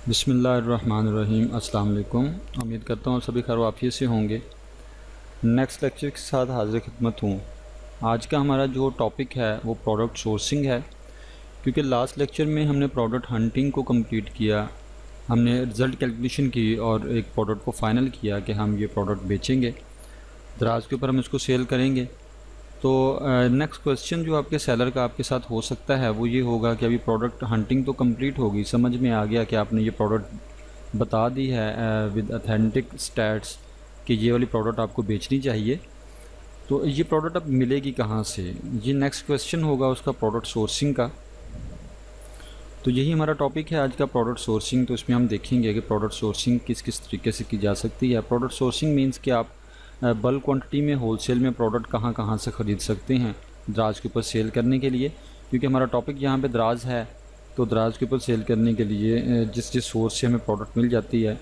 बिस्मिल्लाहिर्रहमानिर्रहीम। अस्सलाम वालेकुम। उम्मीद करता हूँ सभी खैर वाफियत से होंगे। नेक्स्ट लेक्चर के साथ हाजिर खिदमत हूँ। आज का हमारा जो टॉपिक है वो प्रोडक्ट सोर्सिंग है, क्योंकि लास्ट लेक्चर में हमने प्रोडक्ट हंटिंग को कंप्लीट किया, हमने रिज़ल्ट कैलकुलेशन की और एक प्रोडक्ट को फ़ाइनल किया कि हम ये प्रोडक्ट बेचेंगे, दराज के ऊपर हम इसको सेल करेंगे। तो नेक्स्ट क्वेश्चन जो आपके सेलर का आपके साथ हो सकता है वो ये होगा कि अभी प्रोडक्ट हंटिंग तो कंप्लीट होगी, समझ में आ गया कि आपने ये प्रोडक्ट बता दी है विद अथेंटिक स्टैट्स कि ये वाली प्रोडक्ट आपको बेचनी चाहिए, तो ये प्रोडक्ट अब मिलेगी कहाँ से, ये नेक्स्ट क्वेश्चन होगा उसका प्रोडक्ट सोर्सिंग का। तो यही हमारा टॉपिक है आज का, प्रोडक्ट सोर्सिंग। तो इसमें हम देखेंगे कि प्रोडक्ट सोर्सिंग किस किस तरीके से की जा सकती है। प्रोडक्ट सोर्सिंग मीन्स कि आप बल्क क्वांटिटी में होलसेल में प्रोडक्ट कहाँ कहाँ से ख़रीद सकते हैं दराज के ऊपर सेल करने के लिए, क्योंकि हमारा टॉपिक यहाँ पे दराज है। तो दराज के ऊपर सेल करने के लिए जिस जिस सोर्स से हमें प्रोडक्ट मिल जाती है,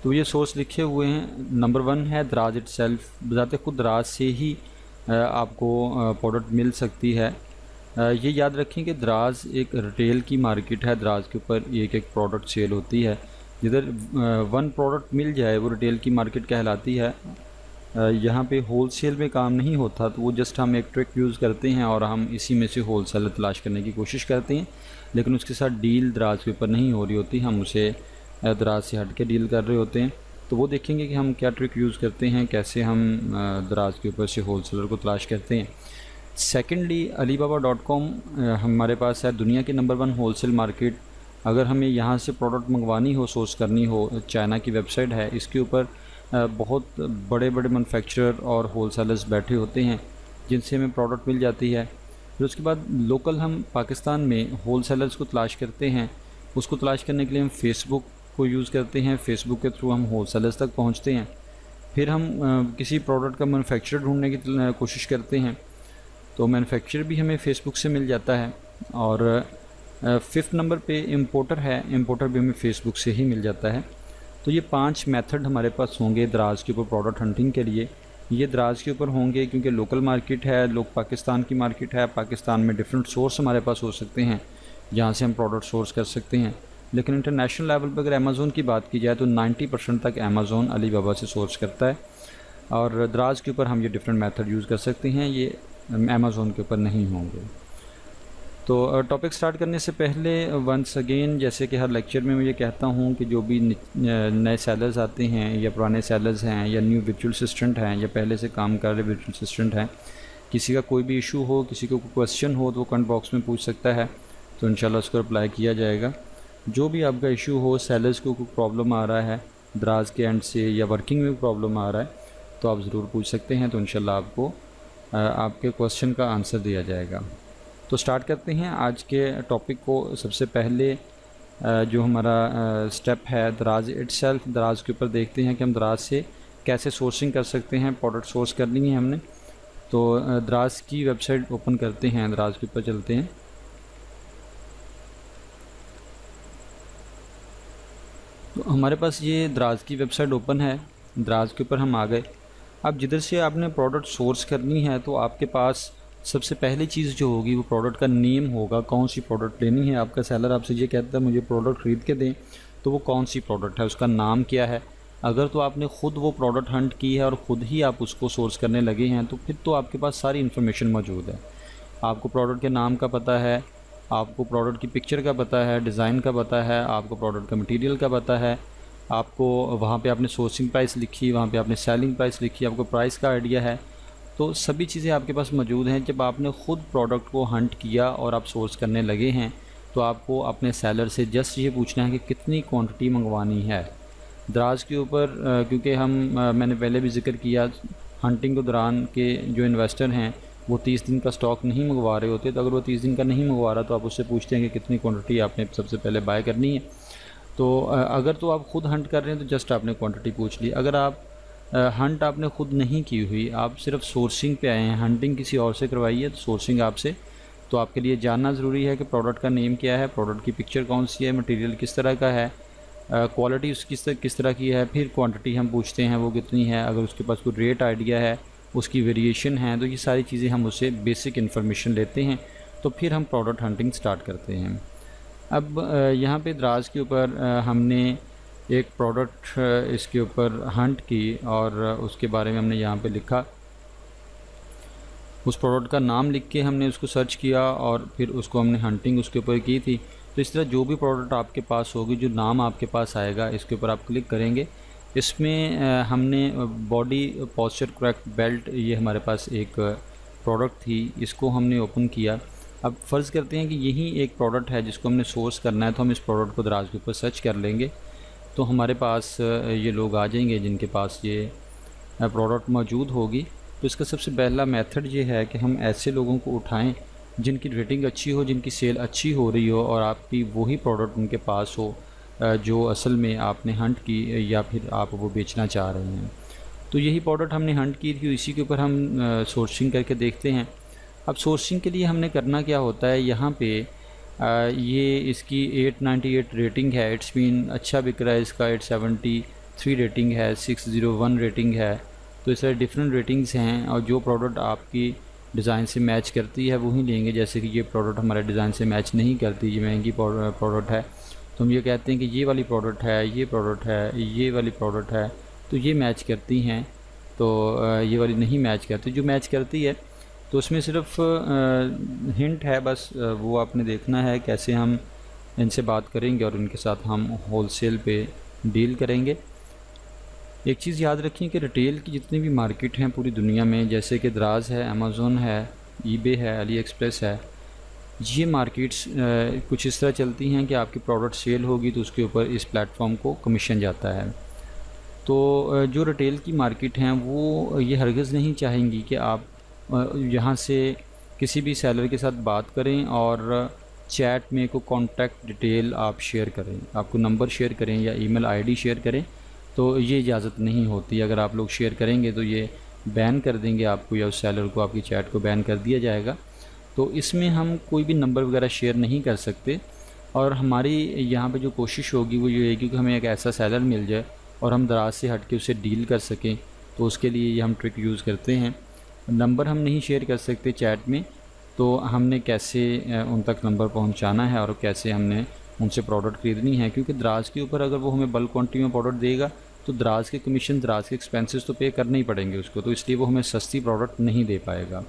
तो ये सोर्स लिखे हुए हैं। नंबर 1 है दराज इटसेल्फ, बजाते खुद दराज से ही आपको प्रोडक्ट मिल सकती है। ये याद रखें कि दराज एक रिटेल की मार्केट है, दराज के ऊपर एक एक प्रोडक्ट सेल होती है। जिधर 1 प्रोडक्ट मिल जाए वो रिटेल की मार्केट कहलाती है। यहाँ पे होलसेल में काम नहीं होता, तो वो जस्ट हम एक ट्रिक यूज़ करते हैं और हम इसी में से होलसेलर तलाश करने की कोशिश करते हैं, लेकिन उसके साथ डील दराज के ऊपर नहीं हो रही होती, हम उसे दराज से हट के डील कर रहे होते हैं। तो वो देखेंगे कि हम क्या ट्रिक यूज़ करते हैं, कैसे हम दराज के ऊपर से होलसेलर को तलाश करते हैं। सेकेंडली alibaba.com हमारे पास है दुनिया की नंबर 1 होलसेल मार्केट। अगर हमें यहाँ से प्रोडक्ट मंगवानी हो, सोर्स करनी हो, चाइना की वेबसाइट है, इसके ऊपर बहुत बड़े बड़े मैन्युफैक्चरर और होलसेलर्स बैठे होते हैं जिनसे हमें प्रोडक्ट मिल जाती है। फिर उसके बाद लोकल हम पाकिस्तान में होलसेलर्स को तलाश करते हैं। उसको तलाश करने के लिए हम फेसबुक को यूज़ करते हैं, फेसबुक के थ्रू हम होलसेलर्स तक पहुँचते हैं। फिर हम किसी प्रोडक्ट का मैन्युफैक्चरर ढूंढने की कोशिश करते हैं, तो मैन्युफैक्चरर भी हमें फ़ेसबुक से मिल जाता है। और 5th नंबर पे इंपोर्टर है, इंपोर्टर भी हमें फ़ेसबुक से ही मिल जाता है। तो ये 5 मेथड हमारे पास होंगे दराज के ऊपर प्रोडक्ट हंटिंग के लिए। ये दराज के ऊपर होंगे क्योंकि लोकल मार्केट है, लोग पाकिस्तान की मार्केट है, पाकिस्तान में डिफरेंट सोर्स हमारे पास हो सकते हैं जहाँ से हम प्रोडक्ट सोर्स कर सकते हैं। लेकिन इंटरनेशनल लेवल पर अगर अमेज़ोन की बात की जाए तो 90% तक अमेज़ोन अलीबाबा से सोर्स करता है, और दराज के ऊपर हम ये डिफरेंट मेथड यूज़ कर सकते हैं, ये अमेज़ोन के ऊपर नहीं होंगे। तो टॉपिक स्टार्ट करने से पहले वंस अगेन, जैसे कि हर लेक्चर में मैं ये कहता हूँ कि जो भी नए सेलर्स आते हैं या पुराने सेलर्स हैं या न्यू वर्चुअल असिस्टेंट हैं या पहले से काम कर रहे वर्चुअल असिस्टेंट हैं, किसी का कोई भी इशू हो, किसी को कोई क्वेश्चन हो तो वो कमेंट बॉक्स में पूछ सकता है, तो इंशाल्लाह उसको रिप्लाई किया जाएगा। जो भी आपका इशू हो, सेलर्स को कोई प्रॉब्लम आ रहा है दराज के एंड से या वर्किंग में प्रॉब्लम आ रहा है, तो आप ज़रूर पूछ सकते हैं, तो इंशाल्लाह आपको आपके क्वेश्चन का आंसर दिया जाएगा। तो स्टार्ट करते हैं आज के टॉपिक को। सबसे पहले जो हमारा स्टेप है दराज इटसेल्फ, दराज के ऊपर देखते हैं कि हम दराज से कैसे सोर्सिंग कर सकते हैं। प्रोडक्ट सोर्स करनी है हमने, तो दराज की वेबसाइट ओपन करते हैं, दराज के ऊपर चलते हैं। तो हमारे पास ये दराज की वेबसाइट ओपन है, दराज के ऊपर हम आ गए। अब जिधर से आपने प्रोडक्ट सोर्स करनी है तो आपके पास सबसे पहली चीज़ जो होगी वो प्रोडक्ट का नेम होगा, कौन सी प्रोडक्ट लेनी है। आपका सेलर आपसे ये कहता है मुझे प्रोडक्ट ख़रीद के दें, तो वो कौन सी प्रोडक्ट है, उसका नाम क्या है। अगर तो आपने ख़ुद वो प्रोडक्ट हंट की है और ख़ुद ही आप उसको सोर्स करने लगे हैं, तो फिर तो आपके पास सारी इन्फॉर्मेशन मौजूद है। आपको प्रोडक्ट के नाम का पता है, आपको प्रोडक्ट की पिक्चर का पता है, डिज़ाइन का पता है, आपको प्रोडक्ट का मटीरियल का पता है, आपको वहाँ पे आपने सोर्सिंग प्राइस लिखी, वहाँ पे आपने सेलिंग प्राइस लिखी, आपको प्राइस का आइडिया है। तो सभी चीज़ें आपके पास मौजूद हैं। जब आपने ख़ुद प्रोडक्ट को हंट किया और आप सोर्स करने लगे हैं, तो आपको अपने सेलर से जस्ट ये पूछना है कि कितनी क्वांटिटी मंगवानी है दराज के ऊपर। क्योंकि मैंने पहले भी जिक्र किया, हंटिंग के दौरान के जो इन्वेस्टर हैं वो 30 दिन का स्टॉक नहीं मंगवा रहे होते। तो अगर वो 30 दिन का नहीं मंगवा रहा तो आप उससे पूछते हैं कि कितनी क्वांटिटी आपने सबसे पहले बाय करनी है। तो अगर तो आप ख़ुद हंट कर रहे हैं तो जस्ट आपने क्वांटिटी पूछ ली। अगर आप हंट आपने ख़ुद नहीं की हुई, आप सिर्फ सोर्सिंग पे आए हैं, हंटिंग किसी और से करवाई है, तो सोर्सिंग आपसे, तो आपके लिए जानना ज़रूरी है कि प्रोडक्ट का नेम क्या है, प्रोडक्ट की पिक्चर कौन सी है, मटेरियल किस तरह का है, क्वालिटी उसकी किस तरह की है। फिर क्वांटिटी हम पूछते हैं वो कितनी है। अगर उसके पास कोई रेट आइडिया है, उसकी वेरिएशन है, तो ये सारी चीज़ें हम उससे बेसिक इन्फॉर्मेशन लेते हैं, तो फिर हम प्रोडक्ट हंटिंग स्टार्ट करते हैं। अब यहाँ पे दराज के ऊपर हमने एक प्रोडक्ट इसके ऊपर हंट की और उसके बारे में हमने यहाँ पे लिखा, उस प्रोडक्ट का नाम लिख के हमने उसको सर्च किया और फिर उसको हमने हंटिंग उसके ऊपर की थी। तो इस तरह जो भी प्रोडक्ट आपके पास होगी, जो नाम आपके पास आएगा, इसके ऊपर आप क्लिक करेंगे। इसमें हमने बॉडी पॉस्चर करेक्ट बेल्ट, ये हमारे पास एक प्रोडक्ट थी, इसको हमने ओपन किया। अब फ़र्ज़ करते हैं कि यही एक प्रोडक्ट है जिसको हमने सोर्स करना है, तो हम इस प्रोडक्ट को दराज के ऊपर सर्च कर लेंगे तो हमारे पास ये लोग आ जाएंगे जिनके पास ये प्रोडक्ट मौजूद होगी। तो इसका सबसे पहला मेथड ये है कि हम ऐसे लोगों को उठाएं जिनकी रेटिंग अच्छी हो, जिनकी सेल अच्छी हो रही हो और आपकी वही प्रोडक्ट उनके पास हो जो असल में आपने हंट की या फिर आप वो बेचना चाह रहे हैं। तो यही प्रोडक्ट हमने हंट की थी, इसी के ऊपर हम सोर्सिंग करके देखते हैं। अब सोर्सिंग के लिए हमने करना क्या होता है, यहाँ पे ये इसकी 898 रेटिंग है, इट्स मीन अच्छा बिक रहा है इसका। 873 रेटिंग है, 601 रेटिंग है। तो इस तरह डिफरेंट रेटिंग्स हैं और जो प्रोडक्ट आपकी डिज़ाइन से मैच करती है वही लेंगे। जैसे कि ये प्रोडक्ट हमारे डिज़ाइन से मैच नहीं करती, ये महंगी प्रोडक्ट है, तो हम ये कहते हैं कि ये वाली प्रोडक्ट है, ये प्रोडक्ट है, ये वाली प्रोडक्ट है, तो ये मैच करती हैं, तो ये वाली नहीं मैच करती। जो मैच करती है तो उसमें सिर्फ हिंट है बस, वो आपने देखना है कैसे हम इनसे बात करेंगे और इनके साथ हम होलसेल पे डील करेंगे। एक चीज़ याद रखें कि रिटेल की जितनी भी मार्केट हैं पूरी दुनिया में, जैसे कि दराज है, अमेज़ोन है, ईबे है, अली एक्सप्रेस है, ये मार्केट्स कुछ इस तरह चलती हैं कि आपकी प्रोडक्ट सेल होगी तो उसके ऊपर इस प्लेटफॉर्म को कमीशन जाता है। तो जो रिटेल की मार्केट हैं वो ये हरगिज़ नहीं चाहेंगी कि आप यहाँ से किसी भी सेलर के साथ बात करें और चैट में को कॉन्टैक्ट डिटेल आप शेयर करें, आपको नंबर शेयर करें या ईमेल आईडी शेयर करें, तो ये इजाज़त नहीं होती। अगर आप लोग शेयर करेंगे तो ये बैन कर देंगे आपको या उस सेलर को, आपकी चैट को बैन कर दिया जाएगा। तो इसमें हम कोई भी नंबर वगैरह शेयर नहीं कर सकते और हमारी यहाँ पे जो कोशिश होगी वो ये है कि हमें एक ऐसा सेलर मिल जाए और हम दराज से हट के उससे डील कर सकें। तो उसके लिए ये हम ट्रिक यूज़ करते हैं। नंबर हम नहीं शेयर कर सकते चैट में, तो हमने कैसे उन तक नंबर पहुंचाना है और कैसे हमने उनसे प्रोडक्ट ख़रीदनी है, क्योंकि दराज के ऊपर अगर वो हमें बल्क क्वांटिटी में प्रोडक्ट देगा तो दराज के कमीशन, दराज के एक्सपेंसेस तो पे करने ही पड़ेंगे उसको, तो इसलिए वो हमें सस्ती प्रोडक्ट नहीं दे पाएगा।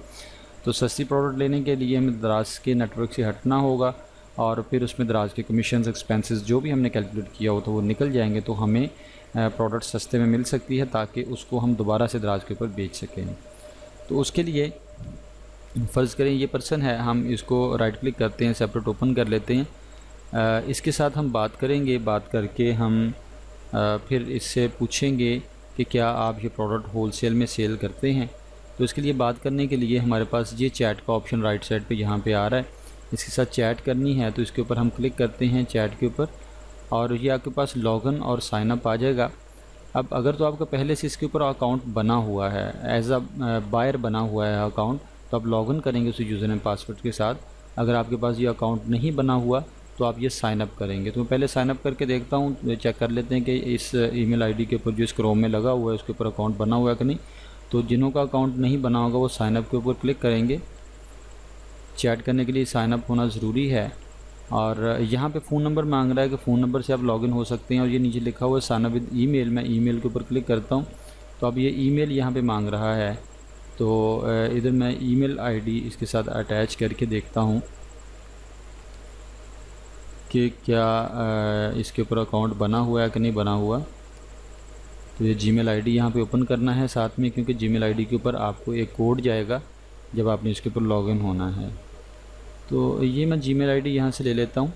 तो सस्ती प्रोडक्ट लेने के लिए हमें दराज के नेटवर्क से हटना होगा और फिर उसमें दराज के कमीशन, एक्सपेंसेस जो भी हमने कैलकुलेट किया हो तो वो निकल जाएंगे, तो हमें प्रोडक्ट सस्ते में मिल सकती है ताकि उसको हम दोबारा से दराज के ऊपर बेच सकें। तो उसके लिए फ़र्ज़ करें ये पर्सन है, हम इसको राइट क्लिक करते हैं, सेपरेट ओपन कर लेते हैं। इसके साथ हम बात करेंगे, बात करके हम फिर इससे पूछेंगे कि क्या आप ये प्रोडक्ट होलसेल में सेल करते हैं। तो इसके लिए बात करने के लिए हमारे पास ये चैट का ऑप्शन राइट साइड पे यहाँ पे आ रहा है, इसके साथ चैट करनी है तो इसके ऊपर हम क्लिक करते हैं चैट के ऊपर और ये आपके पास लॉगिन और साइन अप आ जाएगा। अब अगर तो आपका पहले से इसके ऊपर अकाउंट बना हुआ है, एज अ बायर बना हुआ है अकाउंट, तो आप लॉगिन करेंगे उस यूज़र नेम पासवर्ड के साथ। अगर आपके पास ये अकाउंट नहीं बना हुआ तो आप ये साइन अप करेंगे। तो मैं पहले साइन अप करके देखता हूँ, चेक कर लेते हैं कि इस ईमेल आईडी के ऊपर जो इस क्रोम में लगा हुआ है उसके ऊपर अकाउंट बना हुआ है कि नहीं। तो जिन्हों का अकाउंट नहीं बना होगा वो साइन अप के ऊपर क्लिक करेंगे। चैट करने के लिए साइन अप होना ज़रूरी है और यहाँ पे फ़ोन नंबर मांग रहा है कि फ़ोन नंबर से आप लॉगिन हो सकते हैं और ये नीचे लिखा हुआ है साइन अप विद ईमेल। मैं ईमेल के ऊपर क्लिक करता हूँ तो अब ये ईमेल यहाँ पे मांग रहा है, तो इधर मैं ईमेल आईडी इसके साथ अटैच करके देखता हूँ कि क्या इसके ऊपर अकाउंट बना हुआ है कि नहीं बना हुआ। तो ये जीमेल आईडी यहाँ पे ओपन करना है साथ में, क्योंकि जीमेल आईडी के ऊपर आपको एक कोड जाएगा जब आपने इसके ऊपर लॉगिन होना है। तो ये मैं जीमेल आईडी यहाँ से ले लेता हूँ।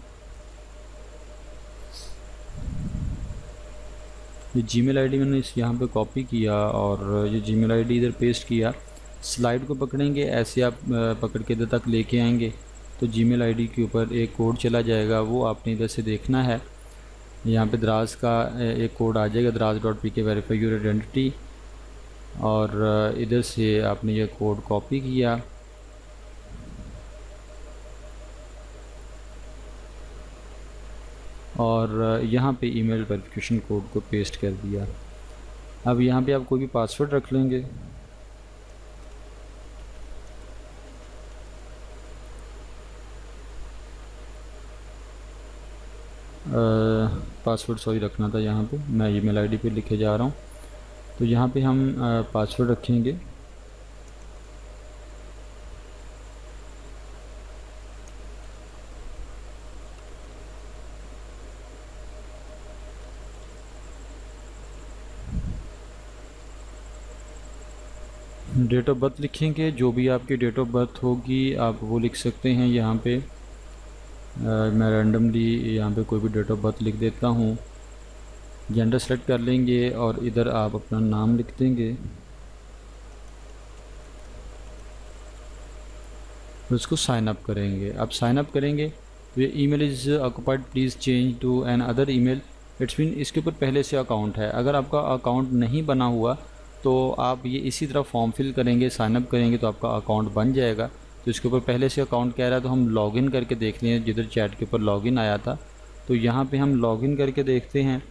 ये जीमेल आईडी मैंने इस यहाँ पे कॉपी किया और ये जीमेल आईडी इधर पेस्ट किया। स्लाइड को पकड़ेंगे, ऐसे आप पकड़ के इधर तक लेके आएंगे तो जीमेल आईडी के ऊपर एक कोड चला जाएगा, वो आपने इधर से देखना है। यहाँ पे दराज का एक कोड आ जाएगा, दराज.pk वेरीफाई योर आइडेंटिटी, और इधर से आपने ये कोड कॉपी किया और यहाँ पे ईमेल वेरिफिकेशन कोड को पेस्ट कर दिया। अब यहाँ पे आप कोई भी पासवर्ड रख लेंगे। पासवर्ड सॉरी रखना था यहाँ पे, मैं ईमेल आईडी पे लिखे जा रहा हूँ। तो यहाँ पे हम पासवर्ड रखेंगे। डेट ऑफ बर्थ लिखेंगे, जो भी आपकी डेट ऑफ बर्थ होगी आप वो लिख सकते हैं यहाँ पे। मैं रैंडमली यहाँ पे कोई भी डेट ऑफ बर्थ लिख देता हूँ। जेंडर सेलेक्ट कर लेंगे और इधर आप अपना नाम लिख देंगे, फिर उसको साइन अप करेंगे। अब साइन अप करेंगे तो ये email is occupied, please change to another email. It's mean इसके ऊपर पहले से अकाउंट है। अगर आपका अकाउंट नहीं बना हुआ तो आप ये इसी तरह फॉर्म फिल करेंगे, साइन अप करेंगे तो आपका अकाउंट बन जाएगा। तो इसके ऊपर पहले से अकाउंट कह रहा है तो हम लॉगिन करके देख लें, जिधर चैट के ऊपर लॉगिन आया था तो यहाँ पे हम लॉगिन करके देखते हैं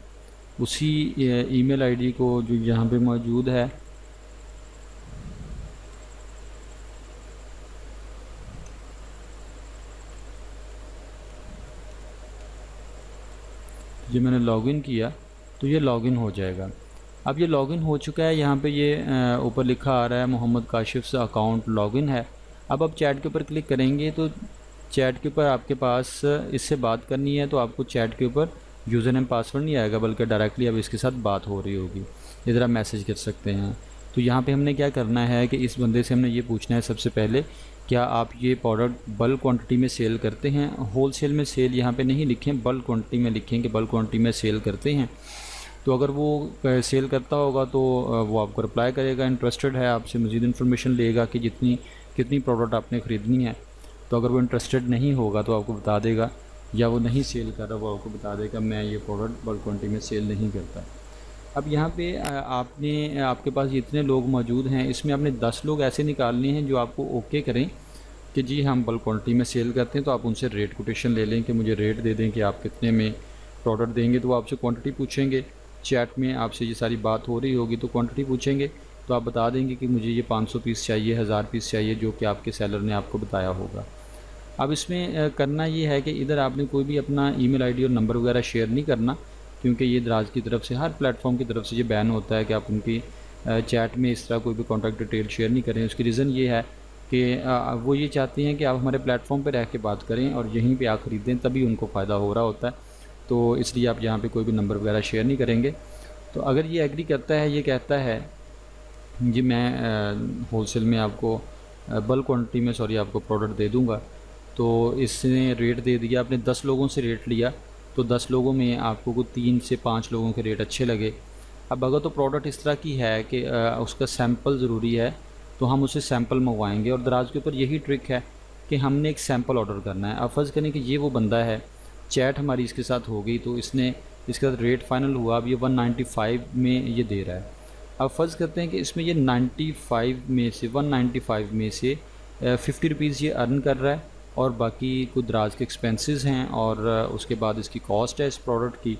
उसी ईमेल आईडी को जो यहाँ पे मौजूद है। जो मैंने लॉगिन किया तो ये लॉगिन हो जाएगा। अब ये लॉगिन हो चुका है, यहाँ पे ये ऊपर लिखा आ रहा है मोहम्मद काशिफ से अकाउंट लॉगिन है। अब आप चैट के ऊपर क्लिक करेंगे तो चैट के ऊपर आपके पास इससे बात करनी है, तो आपको चैट के ऊपर यूज़र नेम पासवर्ड नहीं आएगा, बल्कि डायरेक्टली अब इसके साथ बात हो रही होगी। इधर आप मैसेज कर सकते हैं। तो यहाँ पे हमने क्या करना है कि इस बंदे से हमने ये पूछना है सबसे पहले, क्या आप ये प्रोडक्ट बल्क क्वांटिटी में सेल करते हैं। होल सेल में सेल यहाँ पे नहीं लिखें, बल्क क्वांटिटी में लिखें कि बल्क क्वांटिटी में सेल करते हैं। तो अगर वो सेल करता होगा तो वो आपको रिप्लाई करेगा, इंटरेस्टेड है, आपसे मज़ीद इन्फॉर्मेशन लेगा कि कितनी प्रोडक्ट आपने ख़रीदनी है। तो अगर वो इंटरेस्टेड नहीं होगा तो आपको बता देगा, या वो नहीं सेल कर रहा वो आपको बता देगा मैं ये प्रोडक्ट बल्क क्वांटिटी में सेल नहीं करता। अब यहाँ पे आपके पास इतने लोग मौजूद हैं, इसमें आपने 10 लोग ऐसे निकालने हैं जो आपको ओके करें कि जी हम बल्क क्वांटिटी में सेल करते हैं। तो आप उनसे रेट कोटेशन ले लें कि मुझे रेट दे दें कि आप कितने में प्रोडक्ट देंगे। तो वो आपसे क्वांटिटी पूछेंगे, चैट में आपसे ये सारी बात हो रही होगी तो क्वांटिटी पूछेंगे, तो आप बता देंगे कि मुझे ये 500 पीस चाहिए, 1000 पीस चाहिए, जो कि आपके सेलर ने आपको बताया होगा। अब इसमें करना ये है कि इधर आपने कोई भी अपना ईमेल आईडी और नंबर वगैरह शेयर नहीं करना, क्योंकि ये दराज की तरफ से, हर प्लेटफॉर्म की तरफ से ये बैन होता है कि आप उनकी चैट में इस तरह कोई भी कॉन्टैक्ट डिटेल शेयर नहीं करें। उसकी रीज़न ये है कि वो ये चाहते हैं कि आप हमारे प्लेटफॉर्म पर रह के बात करें और यहीं पर आप ख़रीदें, तभी उनको फ़ायदा हो रहा होता है। तो इसलिए आप यहाँ पर कोई भी नंबर वगैरह शेयर नहीं करेंगे। तो अगर ये एग्री करता है, ये कहता है जी मैं होलसेल में आपको बल्क क्वांटिटी में आपको प्रोडक्ट दे दूँगा, तो इसने रेट दे दिया, आपने 10 लोगों से रेट लिया, तो 10 लोगों में आपको को 3 से 5 लोगों के रेट अच्छे लगे। अब अगर तो प्रोडक्ट इस तरह की है कि उसका सैंपल ज़रूरी है तो हम उसे सैंपल मंगवाएंगे। और दराज के ऊपर यही ट्रिक है कि हमने एक सैंपल ऑर्डर करना है। अब फ़र्ज़ करें कि ये वो बंदा है, चैट हमारी इसके साथ हो गई, तो इसने इसके साथ रेट फ़ाइनल हुआ, अब ये 195 में ये दे रहा है। अब फ़र्ज़ करते हैं कि इसमें ये 195 में से 50 रुपीज़ ये अर्न कर रहा है, और बाकी कुछ दराज के एक्सपेंसेस हैं और उसके बाद इसकी कॉस्ट है इस प्रोडक्ट की।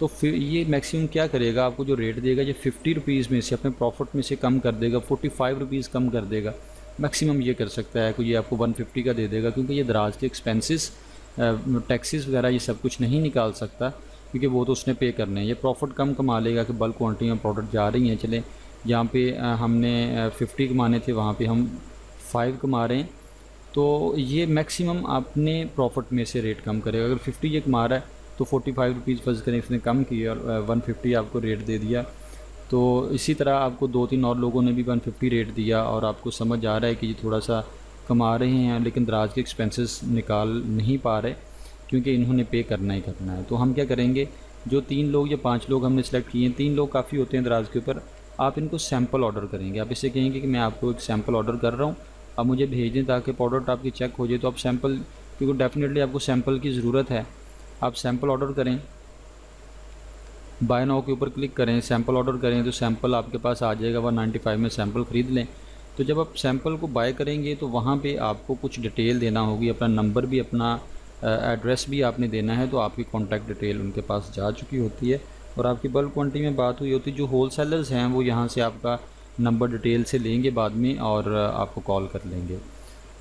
तो फिर ये मैक्सिमम क्या करेगा, आपको जो रेट देगा ये 50 रुपीज़ में से अपने प्रॉफिट में से कम कर देगा, 45 रुपीज़ कम कर देगा मैक्सिमम ये कर सकता है। कोई ये आपको 150 का दे देगा, क्योंकि ये दराज के एक्सपेंसेस टैक्सेस वगैरह ये सब कुछ नहीं निकाल सकता, क्योंकि वो तो उसने पे करने हैं। ये प्रॉफिट कम कमा लेगा कि बल्क क्वांटिटी में प्रोडक्ट जा रही हैं, चलें यहाँ पे हमने 50 कमाने थे, वहाँ पे हम 5 कमा रहे हैं, तो ये मैक्सिमम आपने प्रॉफिट में से रेट कम करेगा। अगर 50 ये कमा रहा है तो 45 रुपीज़ फ़र्ज़ करें इसने कम किया और 150 आपको रेट दे दिया। तो इसी तरह आपको 2-3 और लोगों ने भी 150 रेट दिया, और आपको समझ आ रहा है कि ये थोड़ा सा कमा रहे हैं लेकिन दराज के एक्सपेंसेस निकाल नहीं पा रहे, क्योंकि इन्होंने पे करना ही करना है। तो हम क्या करेंगे, जो 3 लोग या 5 लोग हमने सेलेक्ट किए हैं, 3 लोग काफ़ी होते हैं दराज के ऊपर, आप इनको सैंपल ऑर्डर करेंगे। आप इससे कहेंगे कि मैं आपको एक सैंपल ऑर्डर कर रहा हूँ, आप मुझे भेज दें ताकि प्रोडक्ट आपकी चेक हो जाए। तो आप सैंपल, क्योंकि डेफिनेटली आपको सैंपल की ज़रूरत है, आप सैंपल ऑर्डर करें, बाय नाउ के ऊपर क्लिक करें, सैंपल ऑर्डर करें, तो सैंपल आपके पास आ जाएगा। 195 में सैंपल ख़रीद लें। तो जब आप सैंपल को बाय करेंगे तो वहाँ पे आपको कुछ डिटेल देना होगी, अपना नंबर भी, अपना एड्रेस भी आपने देना है। तो आपकी कॉन्टैक्ट डिटेल उनके पास जा चुकी होती है और आपकी बल्क क्वांटिटी में बात हुई होती है। जो होल सेलर्स हैं वो यहाँ से आपका नंबर डिटेल से लेंगे बाद में और आपको कॉल कर लेंगे।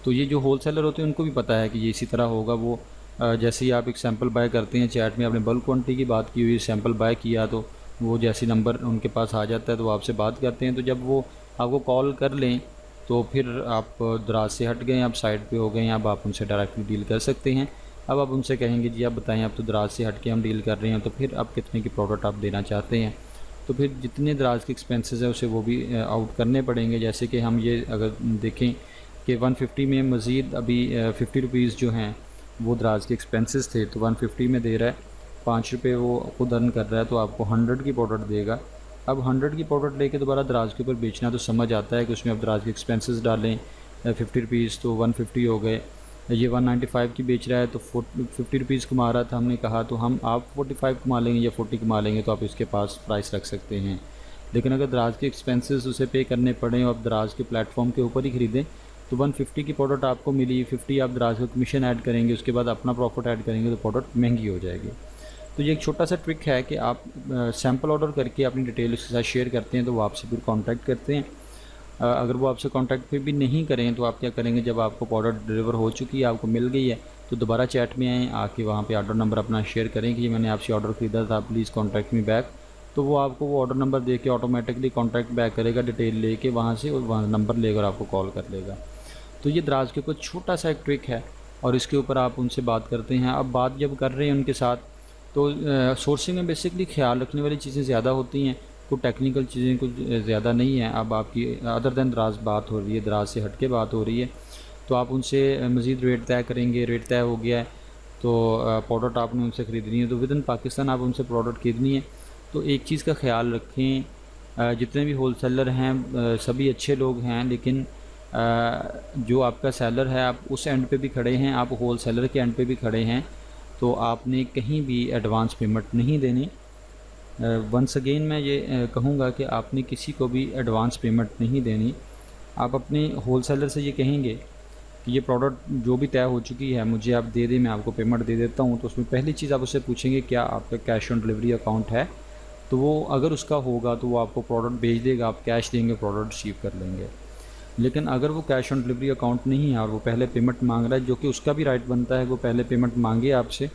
तो ये जो होल सेलर होते हैं उनको भी पता है कि ये इसी तरह होगा, वो जैसे ही आप एक सैम्पल बाय करते हैं, चैट में आपने बल्क क्वांटिटी की बात की हुई, सैम्पल बाय किया तो वो जैसे नंबर उनके पास आ जाता है तो वो आपसे बात करते हैं। तो जब वो आपको कॉल कर लें तो फिर आप दराज से हट गए, आप साइड पे हो गए, अब आप उनसे डायरेक्टली डील कर सकते हैं। अब आप उनसे कहेंगे जी आप बताएं, आप तो दराज से हट के हम डील कर रहे हैं, तो फिर आप कितने की प्रोडक्ट आप देना चाहते हैं। तो फिर जितने दराज के एक्सपेंसेस हैं उसे वो भी आउट करने पड़ेंगे। जैसे कि हम ये अगर देखें कि 150 में मज़ीद अभी 50 रुपीज़ जो हैं वो दराज के एक्सपेंसेस थे, तो 150 में दे रहा है, 5 रुपये वो खुद अर्न कर रहा है, तो आपको 100 की प्रोडक्ट देगा। अब 100 की प्रोडक्ट लेके दोबारा दराज के ऊपर बेचना तो समझ आता है कि उसमें आप दराज के एक्सपेंसेस डालें, 50 रुपीज़ तो 150 हो गए, ये 195 की बेच रहा है तो 50 रुपीज़ कमा रहा था, हमने कहा तो हम आप 45 कमा लेंगे या 40 कमा लेंगे, तो आप इसके पास प्राइस रख सकते हैं। लेकिन अगर दराज के एक्सपेंसेस उसे पे करने पड़ें और दराज के प्लेटफॉर्म के ऊपर ही ख़रीदें तो 150 की प्रोडक्ट आपको मिली, 50 आप दराज का कमीशन ऐड करेंगे, उसके बाद अपना प्रॉफिट ऐड करेंगे तो प्रोडक्ट महंगी हो जाएगी। तो ये एक छोटा सा ट्रिक है कि आप सैम्पल ऑर्डर करके अपनी डिटेल उसके साथ शेयर करते हैं तो वो आपसे फिर कांटेक्ट करते हैं। अगर वो आपसे कांटेक्ट फिर भी नहीं करें तो आप क्या करेंगे, जब आपको प्रोडक्ट डिलीवर हो चुकी है, आपको मिल गई है, तो दोबारा चैट में आएँ, आके वहाँ पे ऑर्डर नंबर अपना शेयर करें कि मैंने आपसे ऑर्डर ख़रीदा था, प्लीज़ कॉन्टैक्ट मी बैक। तो वो आपको वो ऑर्डर नंबर दे के ऑटोमेटिकली कॉन्टैक्ट बैक करेगा, डिटेल लेके वहाँ से, और वहाँ नंबर लेकर आपको कॉल कर लेगा। तो ये दराज के ऊपर छोटा सा एक ट्रिक है और इसके ऊपर आप उनसे बात करते हैं। अब बात जब कर रहे हैं उनके साथ तो सोर्सिंग में बेसिकली ख्याल रखने वाली चीज़ें ज़्यादा होती हैं, कुछ टेक्निकल चीज़ें कुछ ज़्यादा नहीं हैं। अब आपकी अदर दैन दराज बात हो रही है, दराज से हट के बात हो रही है, तो आप उनसे मज़ीद रेट तय करेंगे। रेट तय हो गया है तो प्रोडक्ट आपने उनसे ख़रीदनी है, तो विद इन पाकिस्तान आप उनसे प्रोडक्ट ख़रीदनी है। तो एक चीज़ का ख्याल रखें, जितने भी होल सेलर हैं सभी अच्छे लोग हैं, लेकिन जो आपका सेलर है आप उस एंड पे भी खड़े हैं, आप होल सेलर के एंड पे भी खड़े हैं, तो आपने कहीं भी एडवांस पेमेंट नहीं देनी। वंस अगेन मैं ये कहूँगा कि आपने किसी को भी एडवांस पेमेंट नहीं देनी। आप अपने होल सेलर से ये कहेंगे कि ये प्रोडक्ट जो भी तय हो चुकी है मुझे आप दे दें, मैं आपको पेमेंट दे देता हूँ। तो उसमें पहली चीज़ आप उससे पूछेंगे क्या आपका कैश ऑन डिलीवरी अकाउंट है, तो वो अगर उसका होगा तो वो आपको प्रोडक्ट भेज देगा, आप कैश देंगे, प्रोडक्ट रिसीव कर लेंगे। लेकिन अगर वो कैश ऑन डिलीवरी अकाउंट नहीं है और वो पहले पेमेंट मांग रहा है, जो कि उसका भी राइट बनता है, वो पहले पेमेंट मांगे आपसे,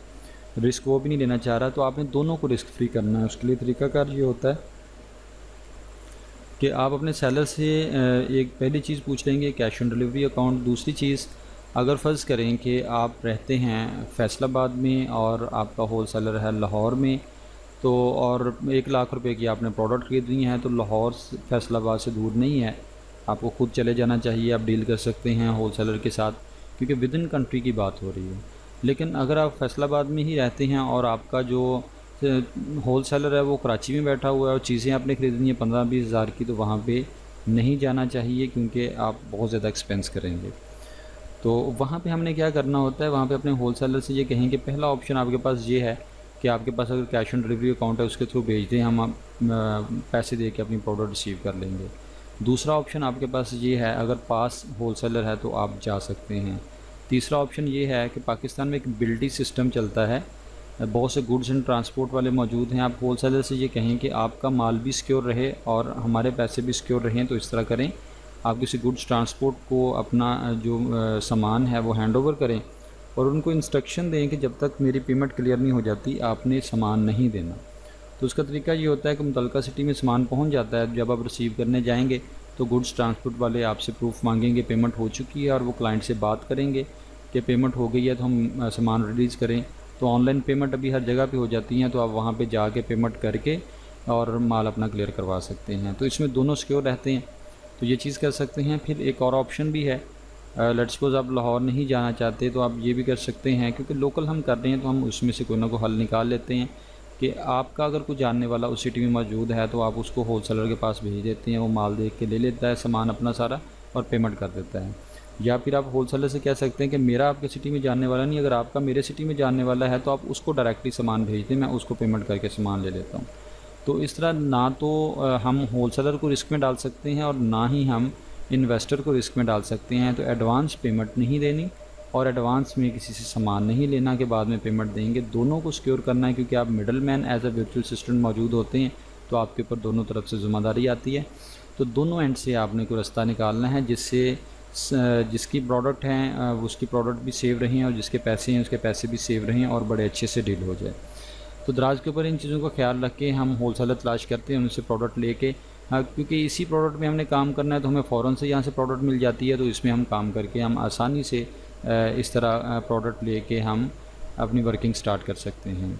रिस्क वो भी नहीं लेना चाह रहा, तो आपने दोनों को रिस्क फ्री करना है। उसके लिए तरीकाकार ये होता है कि आप अपने सेलर से एक पहली चीज़ पूछ लेंगे कैश ऑन डिलीवरी अकाउंट। दूसरी चीज़, अगर फ़र्ज़ करें कि आप रहते हैं फैसलाबाद में और आपका होल सेलर है लाहौर में, तो और 1 लाख रुपए की आपने प्रोडक्ट खरीदनी है, तो लाहौर फैसलाबाद से दूर नहीं है, आपको खुद चले जाना चाहिए, आप डील कर सकते हैं होल सेलर के साथ, क्योंकि विद इन कंट्री की बात हो रही है। लेकिन अगर आप फैसलाबाद में ही रहते हैं और आपका जो होल सेलर है वो कराची में बैठा हुआ है और चीज़ें आपने ख़रीदनी है 15-20 हज़ार की, तो वहाँ पे नहीं जाना चाहिए, क्योंकि आप बहुत ज़्यादा एक्सपेंस करेंगे। तो वहाँ पे हमने क्या करना होता है, वहाँ पे अपने होल सेलर से ये कहेंगे, पहला ऑप्शन आपके पास ये है कि आपके पास अगर कैश ऑन डिलीवरी अकाउंट है उसके थ्रू भेज दें, हम आप पैसे दे के अपनी प्रोडक्ट रिसीव कर लेंगे। दूसरा ऑप्शन आपके पास ये है, अगर पास होल सेलर है तो आप जा सकते हैं। तीसरा ऑप्शन ये है कि पाकिस्तान में एक बिल्डी सिस्टम चलता है, बहुत से गुड्स एंड ट्रांसपोर्ट वाले मौजूद हैं। आप होल सेलर से ये कहें कि आपका माल भी सिक्योर रहे और हमारे पैसे भी सिक्योर रहें, तो इस तरह करें, आप किसी गुड्स ट्रांसपोर्ट को अपना जो सामान है वो हैंड ओवर करें और उनको इंस्ट्रक्शन दें कि जब तक मेरी पेमेंट क्लियर नहीं हो जाती आपने सामान नहीं देना। तो उसका तरीका ये होता है कि मुतलका सिटी में सामान पहुंच जाता है, जब आप रिसीव करने जाएंगे तो गुड्स ट्रांसपोर्ट वाले आपसे प्रूफ मांगेंगे पेमेंट हो चुकी है, और वो क्लाइंट से बात करेंगे कि पेमेंट हो गई है तो हम सामान रिलीज़ करें। तो ऑनलाइन पेमेंट अभी हर जगह पे हो जाती हैं, तो आप वहाँ पे जाके पेमेंट करके और माल अपना क्लियर करवा सकते हैं। तो इसमें दोनों सिक्योर रहते हैं, तो ये चीज़ कर सकते हैं। फिर एक और ऑप्शन भी है, लेट्स सपोज़ आप लाहौर नहीं जाना चाहते तो आप ये भी कर सकते हैं, क्योंकि लोकल हम कर रहे हैं तो हम उसमें से कोई ना कोई हल निकाल लेते हैं कि आपका अगर कोई जानने वाला उस सिटी में मौजूद है तो आप उसको होल सेलर के पास भेज देते हैं, वो माल देख के ले लेता है सामान अपना सारा और पेमेंट कर देता है। या फिर आप होल सेलर से कह सकते हैं कि मेरा आपके सिटी में जानने वाला नहीं, अगर आपका मेरे सिटी में जानने वाला है तो आप उसको डायरेक्टली सामान भेज दें, मैं उसको पेमेंट करके सामान ले लेता हूँ। तो इस तरह ना तो हम होल सेलर को रिस्क में डाल सकते हैं और ना ही हम इन्वेस्टर को रिस्क में डाल सकते हैं। तो एडवांस पेमेंट नहीं देनी और एडवांस में किसी से सामान नहीं लेना कि बाद में पेमेंट देंगे, दोनों को सिक्योर करना है, क्योंकि आप middle man as a virtual assistant मौजूद होते हैं, तो आपके ऊपर दोनों तरफ से ज़िम्मेदारी आती है। तो दोनों एंड से आपने कोई रास्ता निकालना है जिससे जिसकी प्रोडक्ट हैं उसकी प्रोडक्ट भी सेव रहें और जिसके पैसे हैं उसके पैसे भी सेव रहें और बड़े अच्छे से डील हो जाए। तो दराज के ऊपर इन चीज़ों का ख्याल रख के हम होलसेलर तलाश करते हैं, उनसे प्रोडक्ट लेके, हाँ, क्योंकि इसी प्रोडक्ट में हमने काम करना है तो हमें फ़ौरन से यहाँ से प्रोडक्ट मिल जाती है, तो इसमें हम काम करके हम आसानी से इस तरह प्रोडक्ट लेके हम अपनी वर्किंग स्टार्ट कर सकते हैं।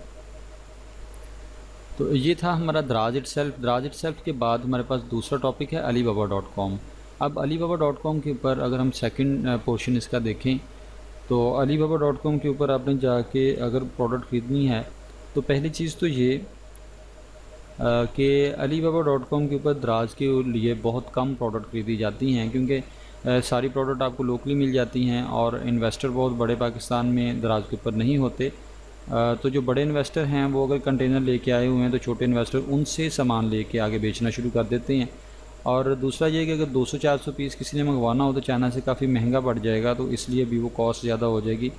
तो ये था हमारा दराज इटसेल्फ। दराज इटसेल्फ के बाद हमारे पास दूसरा टॉपिक है alibaba.com। अब alibaba.com के ऊपर अगर हम सेकंड पोर्शन इसका देखें तो alibaba.com के ऊपर आपने जाके अगर प्रोडक्ट ख़रीदनी है तो पहली चीज़ तो ये कि alibaba.com के ऊपर दराज के लिए बहुत कम प्रोडक्ट ख़रीदी जाती हैं, क्योंकि सारी प्रोडक्ट आपको लोकली मिल जाती हैं और इन्वेस्टर बहुत बड़े पाकिस्तान में दराज के ऊपर नहीं होते। तो जो बड़े इन्वेस्टर हैं वो अगर कंटेनर लेके आए हुए हैं तो छोटे इन्वेस्टर उनसे सामान लेके आगे बेचना शुरू कर देते हैं। और दूसरा ये कि अगर 200-400 पीस किसी ने मंगवाना हो तो चाइना से काफ़ी महंगा पड़ जाएगा, तो इसलिए भी वो कॉस्ट ज़्यादा हो जाएगी।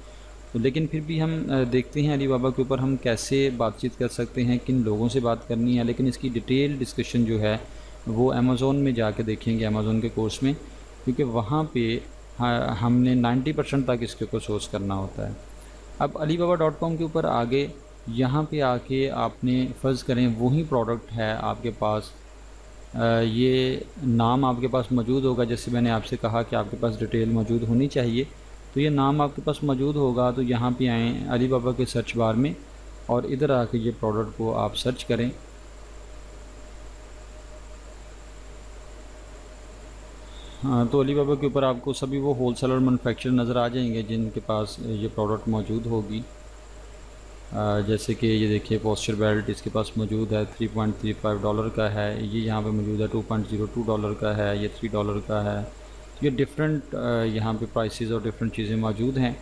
तो लेकिन फिर भी हम देखते हैं अलीबाबा के ऊपर हम कैसे बातचीत कर सकते हैं, किन लोगों से बात करनी है, लेकिन इसकी डिटेल डिस्कशन जो है वो अमेज़ोन में जाके देखेंगे, अमेज़ोन के कोर्स में, क्योंकि वहाँ पे हमने 90% तक इसके ऊपर सोर्स करना होता है। अब alibaba.com के ऊपर आगे यहाँ पे आके आपने फ़र्ज़ करें वही प्रोडक्ट है आपके पास, ये नाम आपके पास मौजूद होगा, जैसे मैंने आपसे कहा कि आपके पास डिटेल मौजूद होनी चाहिए, तो ये नाम आपके पास मौजूद होगा। तो यहाँ पे आएँ अलीबाबा के सर्च बार में और इधर आके ये प्रोडक्ट को आप सर्च करें। हाँ, तो अलीबाबा के ऊपर आपको सभी वो होलसेलर मैन्युफैक्चरर नज़र आ जाएंगे जिनके पास ये प्रोडक्ट मौजूद होगी। जैसे कि ये देखिए पोस्चर बेल्ट इसके पास मौजूद है, $3.35 का है, ये यहाँ पे मौजूद है $2.02 का है, ये $3 का है। तो ये डिफरेंट यहाँ पे प्राइसेस और डिफरेंट चीज़ें मौजूद हैं।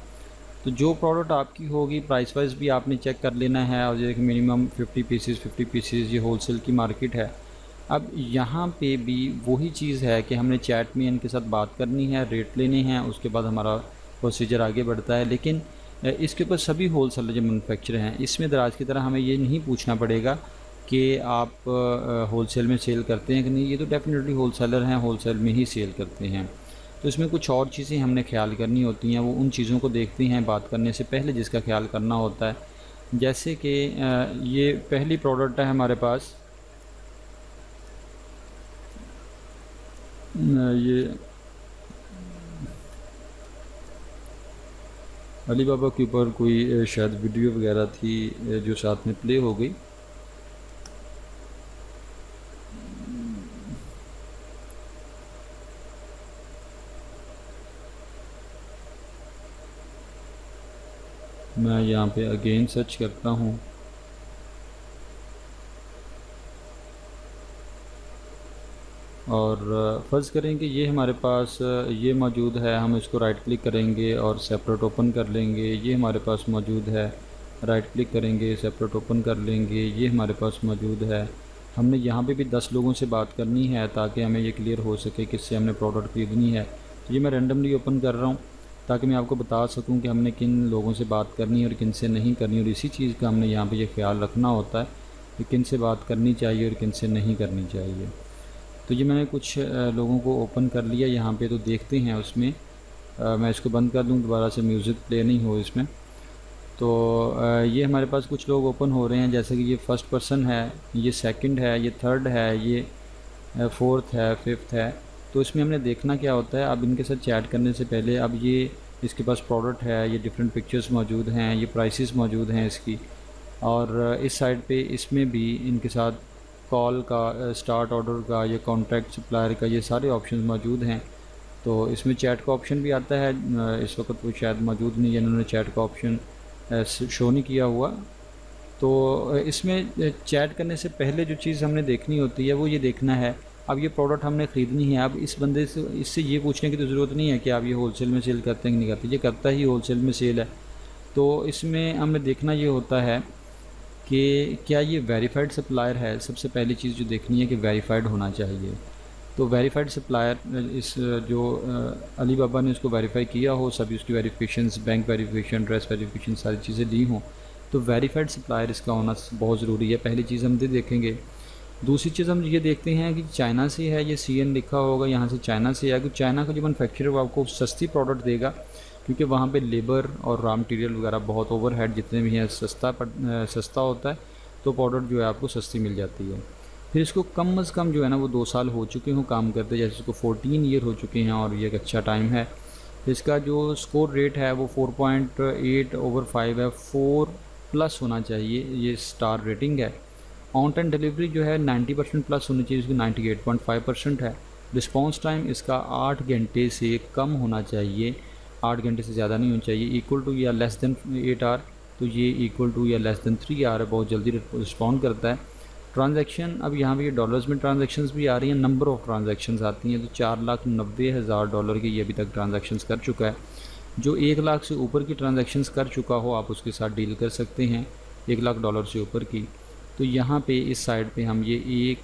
तो जो प्रोडक्ट आपकी होगी प्राइस वाइज भी आपने चेक कर लेना है। और जैसे कि मिनिमम 50 पीसीस ये होलसेल की मार्केट है। अब यहाँ पे भी वही चीज़ है कि हमने चैट में इनके साथ बात करनी है, रेट लेने हैं, उसके बाद हमारा प्रोसीजर आगे बढ़ता है। लेकिन इसके ऊपर सभी होलसेलर जो मैन्युफैक्चरर हैं, इसमें दराज की तरह हमें ये नहीं पूछना पड़ेगा कि आप होलसेल में सेल करते हैं कि नहीं, ये तो डेफिनेटली होलसेलर हैं, होलसेल में ही सेल करते हैं। तो इसमें कुछ और चीज़ें हमने ख्याल करनी होती हैं, वो उन चीज़ों को देखते हैं बात करने से पहले जिसका ख्याल करना होता है। जैसे कि ये पहली प्रोडक्ट है हमारे पास, ये अलीबाबा के ऊपर कोई शायद वीडियो वगैरह थी जो साथ में प्ले हो गई। मैं यहाँ पे अगेन सर्च करता हूँ और फ़र्ज़ करें कि ये हमारे पास ये मौजूद है, हम इसको राइट क्लिक करेंगे और सेपरेट ओपन कर लेंगे। ये हमारे पास मौजूद है, राइट क्लिक करेंगे, सेपरेट ओपन कर लेंगे, ये हमारे पास मौजूद है। हमने यहाँ पे भी 10 लोगों से बात करनी है ताकि हमें ये क्लियर हो सके किससे हमने प्रोडक्ट ख़रीदनी है। तो ये मैं रैंडमली ओपन कर रहा हूँ ताकि मैं आपको बता सकूँ कि हमने किन लोगों से बात करनी है और किन से नहीं करनी, और इसी चीज़ का हमने यहाँ पर ये ख्याल रखना होता है कि किन से बात करनी चाहिए और किन से नहीं करनी चाहिए। तो ये मैंने कुछ लोगों को ओपन कर लिया यहाँ पे, तो देखते हैं उसमें। मैं इसको बंद कर दूँ, दोबारा से म्यूज़िक प्ले नहीं हो इसमें। तो ये हमारे पास कुछ लोग ओपन हो रहे हैं, जैसे कि ये फर्स्ट पर्सन है, ये सेकंड है, ये थर्ड है, ये फोर्थ है, फिफ्थ है। तो इसमें हमने देखना क्या होता है, अब इनके साथ चैट करने से पहले, अब ये इसके पास प्रोडक्ट है, ये डिफरेंट पिक्चर्स मौजूद हैं, ये प्राइसेस मौजूद हैं इसकी, और इस साइड पे इसमें भी इनके साथ कॉल का, स्टार्ट ऑर्डर का, ये कॉन्टैक्ट सप्लायर का, ये सारे ऑप्शन मौजूद हैं। तो इसमें चैट का ऑप्शन भी आता है, इस वक्त वो शायद मौजूद नहीं है, इन्होंने चैट का ऑप्शन शो नहीं किया हुआ। तो इसमें चैट करने से पहले जो चीज़ हमने देखनी होती है वो ये देखना है, अब ये प्रोडक्ट हमने ख़रीदनी है। अब इस बंदे से, इससे ये पूछने की तो ज़रूरत नहीं है कि आप ये होलसेल में सेल करते हैं कि नहीं करते, ये करता ही होलसेल में सेल है। तो इसमें हमें देखना ये होता है कि क्या ये वेरीफाइड सप्लायर है। सबसे पहली चीज़ जो देखनी है कि वेरीफाइड होना चाहिए। तो वेरीफाइड सप्लायर, इस जो अलीबाबा ने उसको वेरीफाई किया हो, सभी उसकी verifications, bank verification, address verification, सारी चीज़ें दी हों, तो वेरीफाइड सप्लायर इसका होना बहुत ज़रूरी है। पहली चीज़ हम देखेंगे दूसरी चीज़ हम ये देखते हैं कि चाइना से है, ये CN लिखा होगा, यहाँ से चाइना से है, क्योंकि चाइना का जो मैनुफैक्चरर वो आपको सस्ती प्रोडक्ट देगा, क्योंकि वहाँ पे लेबर और रॉ मटेरियल वगैरह बहुत ओवरहेड जितने भी हैं सस्ता होता है, तो प्रोडक्ट जो है आपको सस्ती मिल जाती है। फिर इसको कम अज़ कम जो है ना वो 2 साल हो चुके हों काम करते, जैसे इसको 14 ईयर हो चुके हैं और ये एक अच्छा टाइम है। इसका जो स्कोर रेट है वो 4.8/5 है, 4 प्लस होना चाहिए, ये स्टार रेटिंग है। ऑन टाइम डिलीवरी जो है 90% प्लस होनी चाहिए, इसकी 98.5% है। रिस्पॉन्स टाइम इसका 8 घंटे से कम होना चाहिए, 8 घंटे से ज़्यादा नहीं होना चाहिए। इक्वल टू या लेस देन 8 आवर, तो ये इक्वल टू या लेस देन 3 आवर है, बहुत जल्दी रिस्पॉन्ड करता है। ट्रांजैक्शन, अब यहाँ पे ये डॉलर्स में ट्रांजैक्शंस भी आ रही हैं, नंबर ऑफ़ ट्रांजैक्शंस आती हैं, तो $4,90,000 की ये अभी तक ट्रांजैक्शंस कर चुका है। जो 1 लाख से ऊपर की ट्रांजैक्शंस कर चुका हो आप उसके साथ डील कर सकते हैं, $1,00,000 से ऊपर की। तो यहाँ पे इस साइड पे हम ये 1,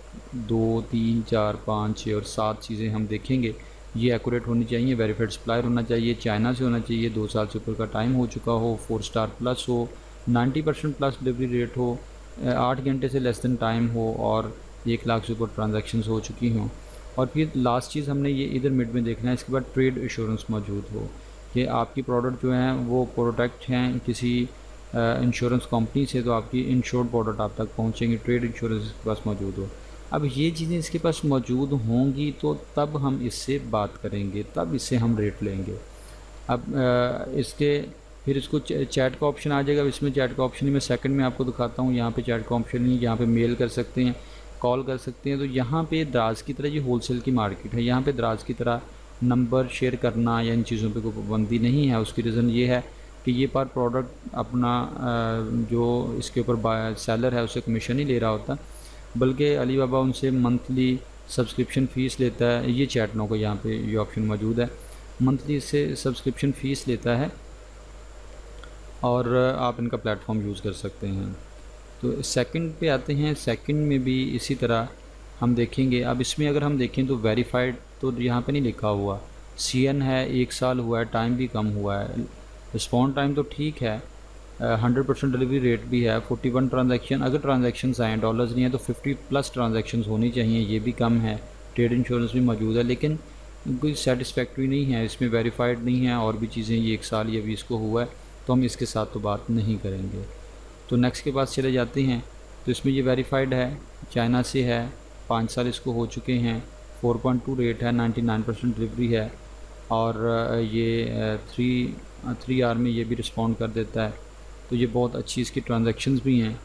2, 3, 4, 5, 6 और 7 चीज़ें हम देखेंगे। ये एक्यूरेट होनी चाहिए, वेरीफाइड सप्लायर होना चाहिए, चाइना से होना चाहिए, 2 साल से ऊपर का टाइम हो चुका हो, 4 स्टार प्लस हो, 90% प्लस डिलीवरी रेट हो, 8 घंटे से लेस देन टाइम हो और 1 लाख से ऊपर ट्रांजैक्शंस हो चुकी हों। और फिर लास्ट चीज़ हमने ये इधर मिड में देखना है, इसके बाद ट्रेड इंश्योरेंस मौजूद हो, कि आपकी प्रोडक्ट जो हैं वो प्रोटेक्ट हैं किसी इंश्योरेंस कंपनी से, तो आपकी इंश्योर्ड प्रोडक्ट आप तक पहुंचेंगे, ट्रेड इंश्योरेंस इसके पास मौजूद हो। अब ये चीज़ें इसके पास मौजूद होंगी तो तब हम इससे बात करेंगे, तब इससे हम रेट लेंगे। अब इसके फिर इसको चैट का ऑप्शन आ जाएगा। इसमें चैट का ऑप्शन ही मैं सेकंड में आपको दिखाता हूँ। यहाँ पे चैट का ऑप्शन नहीं, यहाँ पे मेल कर सकते हैं, कॉल कर सकते हैं। तो यहाँ पे दराज की तरह ये होलसेल की मार्केट है, यहाँ पे दराज की तरह नंबर शेयर करना या इन चीज़ों पे कोई पाबंदी नहीं है। उसकी रीज़न ये है कि ये पर प्रोडक्ट अपना जो इसके ऊपर सेलर है उससे कमीशन नहीं ले रहा होता, बल्कि अलीबाबा उनसे मंथली सब्सक्रिप्शन फ़ीस लेता है। ये चैट नो का यहाँ पे ये ऑप्शन मौजूद है, मंथली इससे सब्सक्रिप्शन फ़ीस लेता है और आप इनका प्लेटफॉर्म यूज़ कर सकते हैं। तो सेकंड पे आते हैं, सेकंड में भी इसी तरह हम देखेंगे। अब इसमें अगर हम देखें तो वेरीफाइड तो यहाँ पे नहीं लिखा हुआ, CN है, 1 साल हुआ है, टाइम भी कम हुआ है, रिस्पॉन्ड टाइम तो ठीक है, 100% डिलीवरी रेट भी है, 41 ट्रांजैक्शन, अगर ट्रांजैक्शंस आएँ डॉलर्स नहीं है तो 50 प्लस ट्रांजैक्शंस होनी चाहिए, ये भी कम है। ट्रेड इंश्योरेंस भी मौजूद है, लेकिन कोई सेटिस्फैक्ट्री नहीं है, इसमें वेरीफाइड नहीं है और भी चीज़ें, ये 1 साल ये भी इसको हुआ है, तो हम इसके साथ तो बात नहीं करेंगे। तो नेक्स्ट के पास चले जाते हैं। तो इसमें ये वेरीफाइड है, चाइना से है, 5 साल इसको हो चुके हैं, 4.2 रेट है, 99% डिलीवरी है और ये 3 आवर में ये भी रिस्पॉन्ड कर देता है। तो ये बहुत अच्छी इसकी ट्रांजैक्शंस भी हैं,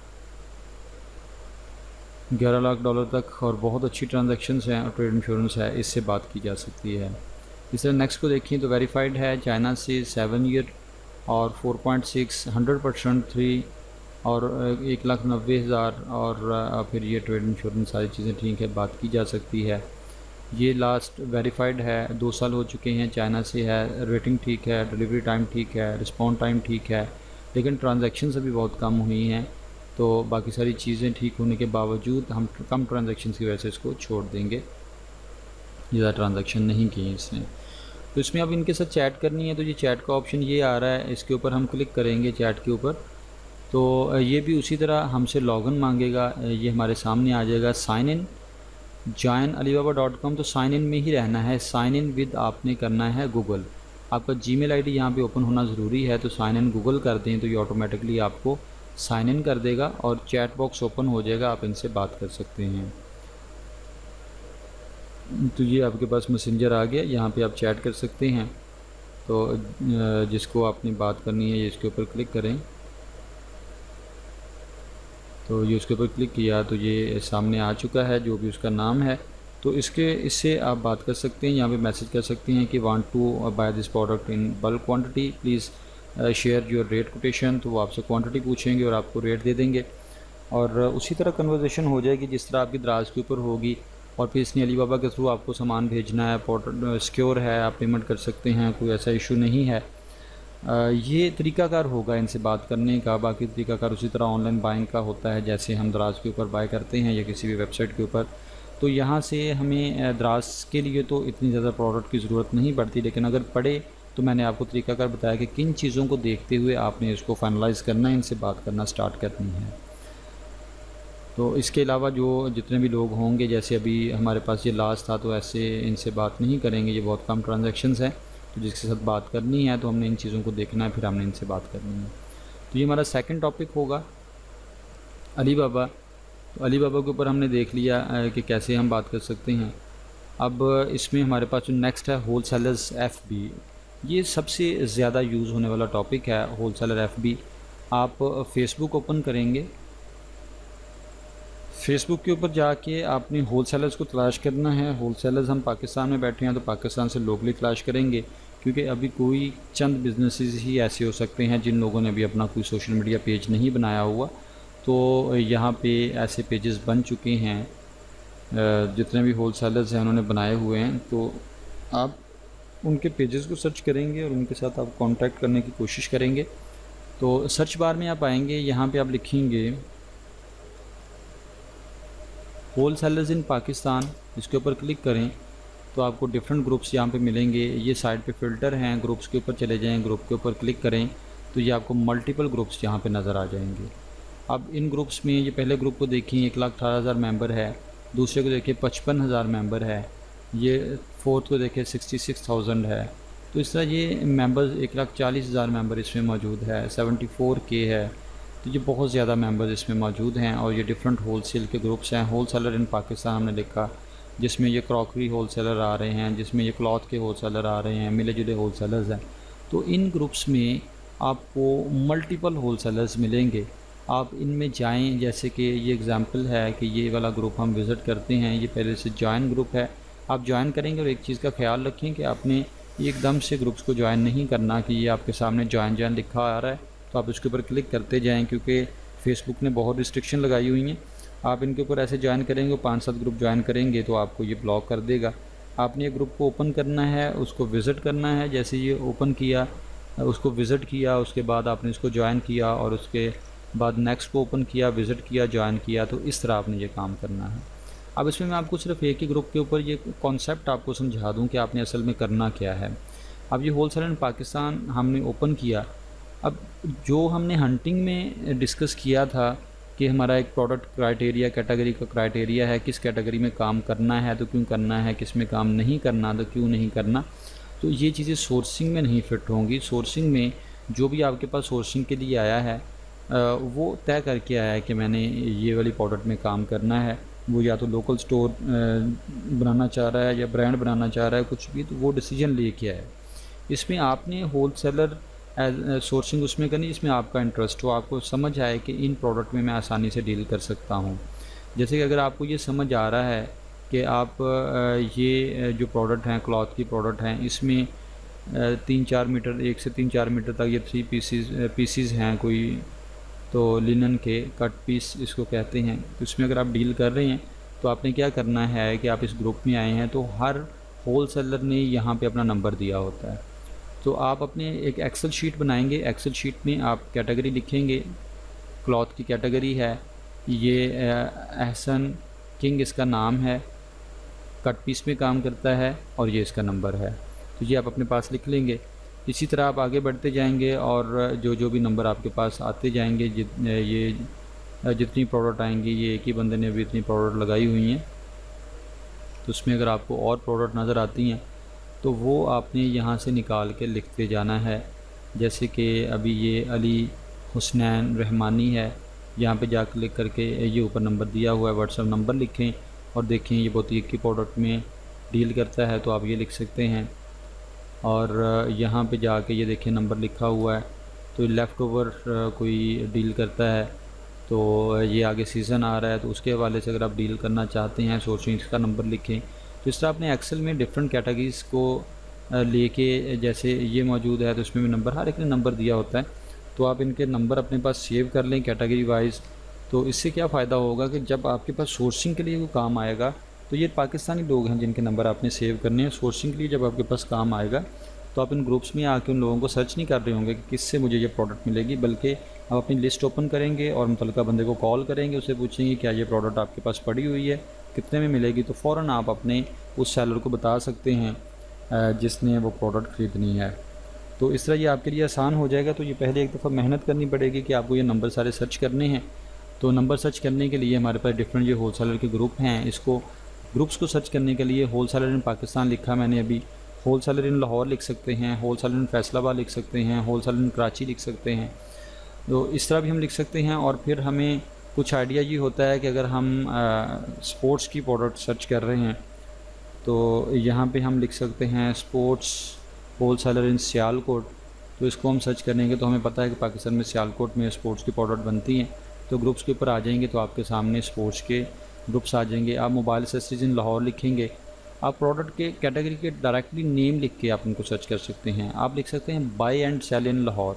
$11 लाख तक, और बहुत अच्छी ट्रांजैक्शंस हैं और ट्रेड इंश्योरेंस है, इससे बात की जा सकती है। इस तरह नेक्स्ट को देखिए तो वेरीफाइड है चाइना से 7 ईयर और 4.6, 100% 3 और 1,90,000 और फिर ये ट्रेड इंश्योरेंस, सारी चीज़ें ठीक है, बात की जा सकती है। ये लास्ट वेरीफाइड है, 2 साल हो चुके हैं, चाइना से है, रेटिंग ठीक है, डिलीवरी टाइम ठीक है, रिस्पॉन्ड टाइम ठीक है, लेकिन ट्रांजैक्शंस अभी बहुत कम हुई हैं। तो बाकी सारी चीज़ें ठीक होने के बावजूद हम कम ट्रांजैक्शंस की वजह से इसको छोड़ देंगे, ज़्यादा ट्रांजैक्शन नहीं किए इसने। तो इसमें अब इनके साथ चैट करनी है, तो ये चैट का ऑप्शन ये आ रहा है, इसके ऊपर हम क्लिक करेंगे चैट के ऊपर, तो ये भी उसी तरह हमसे लॉगिन मांगेगा, ये हमारे सामने आ जाएगा, साइन इन जॉइन alibaba.com। तो साइन इन में ही रहना है, साइन इन विद आपने करना है गूगल, आपका जीमेल आईडी यहाँ पे ओपन होना ज़रूरी है। तो साइन इन गूगल कर दें तो ये ऑटोमेटिकली आपको साइन इन कर देगा और चैट बॉक्स ओपन हो जाएगा, आप इनसे बात कर सकते हैं। तो ये आपके पास मैसेंजर आ गया, यहाँ पे आप चैट कर सकते हैं। तो जिसको आपने बात करनी है ये इसके ऊपर क्लिक करें, तो ये उसके ऊपर क्लिक किया तो ये सामने आ चुका है जो भी उसका नाम है। तो इससे आप बात कर सकते हैं, यहाँ पे मैसेज कर सकते हैं कि want to buy this product in bulk quantity, please share your rate quotation. तो वो आपसे क्वांटिटी पूछेंगे और आपको रेट दे देंगे और उसी तरह कन्वर्सेशन हो जाएगी जिस तरह आपकी दराज के ऊपर होगी। और फिर इसने अलीबाबा के थ्रू आपको सामान भेजना है, सिक्योर है, आप पेमेंट कर सकते हैं, कोई ऐसा इशू नहीं है। ये तरीक़ाकार होगा इनसे बात करने का। बाकी तरीक़ाकार उसी तरह ऑनलाइन बाइंग का होता है, जैसे हम दराज के ऊपर बाय करते हैं या किसी भी वेबसाइट के ऊपर। तो यहाँ से हमें दराज के लिए तो इतनी ज़्यादा प्रोडक्ट की ज़रूरत नहीं पड़ती, लेकिन अगर पड़े तो मैंने आपको तरीक़ाकार बताया कि किन चीज़ों को देखते हुए आपने इसको फाइनलाइज़ करना है, इनसे बात करना स्टार्ट करनी है। तो इसके अलावा जो जितने भी लोग होंगे, जैसे अभी हमारे पास ये लास्ट था, तो ऐसे इनसे बात नहीं करेंगे, ये बहुत कम ट्रांजैक्शंस हैं, तो जिसके साथ बात करनी है तो हमने इन चीज़ों को देखना है, फिर हमने इनसे बात करनी है। तो ये हमारा सेकंड टॉपिक होगा अली बाबा। तो अली बाबा के ऊपर हमने देख लिया कि कैसे हम बात कर सकते हैं। अब इसमें हमारे पास जो नेक्स्ट है होल सेलर्स FB, ये सबसे ज़्यादा यूज़ होने वाला टॉपिक है होल सेलर FB। आप फेसबुक ओपन करेंगे, फेसबुक के ऊपर जाके आपने होल सेलर्स को तलाश करना है। होल सेलर्स, हम पाकिस्तान में बैठे हैं तो पाकिस्तान से लोकली तलाश करेंगे, क्योंकि अभी कोई चंद बिजनेसेस ही ऐसे हो सकते हैं जिन लोगों ने अभी अपना कोई सोशल मीडिया पेज नहीं बनाया हुआ। तो यहाँ पे ऐसे पेजेस बन चुके हैं, जितने भी होल सेलर्स हैं उन्होंने बनाए हुए हैं, तो आप उनके पेजेस को सर्च करेंगे और उनके साथ आप कांटेक्ट करने की कोशिश करेंगे। तो सर्च बार में आप आएंगे, यहाँ पे आप लिखेंगे होल सेलर्स इन पाकिस्तान, इसके ऊपर क्लिक करें तो आपको डिफरेंट ग्रुप्स यहाँ पे मिलेंगे। ये साइड पे फ़िल्टर हैं, ग्रुप्स के ऊपर चले जाएं, ग्रुप के ऊपर क्लिक करें तो ये आपको मल्टीपल ग्रुप्स यहाँ पे नज़र आ जाएंगे। अब इन ग्रुप्स में ये पहले ग्रुप को देखिए 1,18,000 मेंबर है, दूसरे को देखिए 55,000 मेंबर है, ये फोर्थ को देखिए 66,000 है। तो इस तरह ये मेंबर्स 1,40,000 मेंबर इसमें मौजूद है, 74K है। तो ये बहुत ज़्यादा मेंबर्स इसमें मौजूद हैं और ये डिफरेंट होल सेल के ग्रुप्स हैं। होल सेलर इन पाकिस्तान हमने लिखा, जिसमें ये क्रॉकरी होल सेलर आ रहे हैं, जिसमें ये क्लॉथ के होल सेलर आ रहे हैं, मिले जुले होल सेलर्स हैं। तो इन ग्रुप्स में आपको मल्टीपल होल सेलर्स मिलेंगे। आप इनमें जाएं, जैसे कि ये एग्ज़ाम्पल है कि ये वाला ग्रुप हम विज़िट करते हैं, ये पहले से जॉइन ग्रुप है। आप जॉइन करेंगे और एक चीज़ का ख्याल रखें कि आपने एकदम से ग्रुप्स को ज्वाइन नहीं करना कि ये आपके सामने जॉइन लिखा आ रहा है तो आप इसके ऊपर क्लिक करते जाएं, क्योंकि फ़ेसबुक ने बहुत रिस्ट्रिक्शन लगाई हुई हैं। आप इनके ऊपर ऐसे ज्वाइन करेंगे, 5-7 ग्रुप ज्वाइन करेंगे तो आपको ये ब्लॉक कर देगा। आपने ये ग्रुप को ओपन करना है, उसको विज़िट करना है। जैसे ये ओपन किया, उसको विज़िट किया, उसके बाद आपने इसको ज्वाइन किया और उसके बाद नेक्स्ट को ओपन किया, विज़िट किया, ज्वाइन किया। तो इस तरह आपने ये काम करना है। अब इसमें मैं आपको सिर्फ एक ही ग्रुप के ऊपर ये कॉन्सेप्ट आपको समझा दूं कि आपने असल में करना क्या है। अब ये होल सेलर इन पाकिस्तान हमने ओपन किया। अब जो हमने हंटिंग में डिस्कस किया था कि हमारा एक प्रोडक्ट क्राइटेरिया, कैटेगरी का क्राइटेरिया है, किस कैटेगरी में काम करना है तो क्यों करना है, किस में काम नहीं करना तो क्यों नहीं करना, तो ये चीज़ें सोर्सिंग में नहीं फिट होंगी। सोर्सिंग में जो भी आपके पास सोर्सिंग के लिए आया है वो तय करके आया है कि मैंने ये वाली प्रोडक्ट में काम करना है। वो या तो लोकल स्टोर बनाना चाह रहा है या ब्रांड बनाना चाह रहा है, कुछ भी, तो वो डिसीजन लेके आया है। इसमें आपने होल सेलर सोर्सिंग उसमें करनी जिसमें आपका इंटरेस्ट हो, आपको समझ आए कि इन प्रोडक्ट में मैं आसानी से डील कर सकता हूँ। जैसे कि अगर आपको ये समझ आ रहा है कि आप ये जो प्रोडक्ट हैं, क्लॉथ की प्रोडक्ट हैं, इसमें 3-4 मीटर, 1 से 3-4 मीटर तक ये 3 पीसीज हैं कोई, तो लिनन के कट पीस इसको कहते हैं। तो इसमें अगर आप डील कर रहे हैं तो आपने क्या करना है कि आप इस ग्रुप में आए हैं तो हर होल सेलर ने यहाँ पे अपना नंबर दिया होता है। तो आप अपने एक एक्सेल शीट बनाएंगे, एक्सेल शीट में आप कैटेगरी लिखेंगे, क्लॉथ की कैटेगरी है, ये एहसन किंग इसका नाम है, कट पीस में काम करता है और ये इसका नंबर है। तो ये आप अपने पास लिख लेंगे। इसी तरह आप आगे बढ़ते जाएंगे और जो भी नंबर आपके पास आते जाएंगे, जितनी प्रोडक्ट आएंगी, ये एक ही बंदे ने भी इतनी प्रोडक्ट लगाई हुई हैं, तो उसमें अगर आपको और प्रोडक्ट नज़र आती हैं तो वो आपने यहाँ से निकाल के लिखते जाना है। जैसे कि अभी ये अली हुसनैन रहमानी है, यहाँ पे जा क्लिक करके ये ऊपर नंबर दिया हुआ है, व्हाट्सएप नंबर लिखें और देखें ये बहुत एक ही प्रोडक्ट में डील करता है तो आप ये लिख सकते हैं। और यहाँ पे जाके ये देखें नंबर लिखा हुआ है, तो लेफ़्ट ओवर कोई डील करता है, तो ये आगे सीज़न आ रहा है, तो उसके हवाले से अगर आप डील करना चाहते हैं सोर्सिंग का नंबर लिखें। तो इस तरह आपने एक्सेल में डिफरेंट कैटेगरीज़ को लेके, जैसे ये मौजूद है तो इसमें भी नंबर, हर एक ने नंबर दिया होता है, तो आप इनके नंबर अपने पास सेव कर लें कैटेगरी वाइज। तो इससे क्या फ़ायदा होगा कि जब आपके पास सोर्सिंग के लिए कोई काम आएगा, तो ये पाकिस्तानी लोग हैं जिनके नंबर आपने सेव करने हैं। सोर्सिंग के लिए जब आपके पास काम आएगा तो आप इन ग्रुप्स में आके उन लोगों को सर्च नहीं कर रहे होंगे कि किससे मुझे ये प्रोडक्ट मिलेगी, बल्कि आप अपनी लिस्ट ओपन करेंगे और मुतल्लिका बंदे को कॉल करेंगे, उससे पूछेंगे क्या ये प्रोडक्ट आपके पास पड़ी हुई है, कितने में मिलेगी, तो फ़ौरन आप अपने उस सेलर को बता सकते हैं जिसने वो प्रोडक्ट ख़रीदनी है। तो इस तरह ये आपके लिए आसान हो जाएगा। तो ये पहले एक दफ़ा मेहनत करनी पड़ेगी कि आपको ये नंबर सारे सर्च करने हैं। तो नंबर सर्च करने के लिए हमारे पास डिफरेंट जो होलसेलर के ग्रुप हैं, इसको ग्रुप्स को सर्च करने के लिए होलसेलर इन पाकिस्तान लिखा मैंने अभी, होलसेलर इन लाहौर लिख सकते हैं, होलसेलर इन फैसलाबाद लिख सकते हैं, होलसेलर इन कराची लिख सकते हैं। तो इस तरह भी हम लिख सकते हैं। और फिर हमें कुछ आइडिया ये होता है कि अगर हम स्पोर्ट्स की प्रोडक्ट सर्च कर रहे हैं तो यहाँ पे हम लिख सकते हैं स्पोर्ट्स होलसेलर इन सियालकोट। तो इसको हम सर्च करेंगे तो हमें पता है कि पाकिस्तान में सियालकोट में स्पोर्ट्स की प्रोडक्ट बनती हैं। तो ग्रुप्स के ऊपर आ जाएंगे तो आपके सामने स्पोर्ट्स के ग्रुप्स आ जाएंगे। आप मोबाइल एक्सेसरीज इन लाहौर लिखेंगे, आप प्रोडक्ट के कैटेगरी के डायरेक्टली नेम लिख के आप उनको सर्च कर सकते हैं। आप लिख सकते हैं बाय एंड सेल इन लाहौर,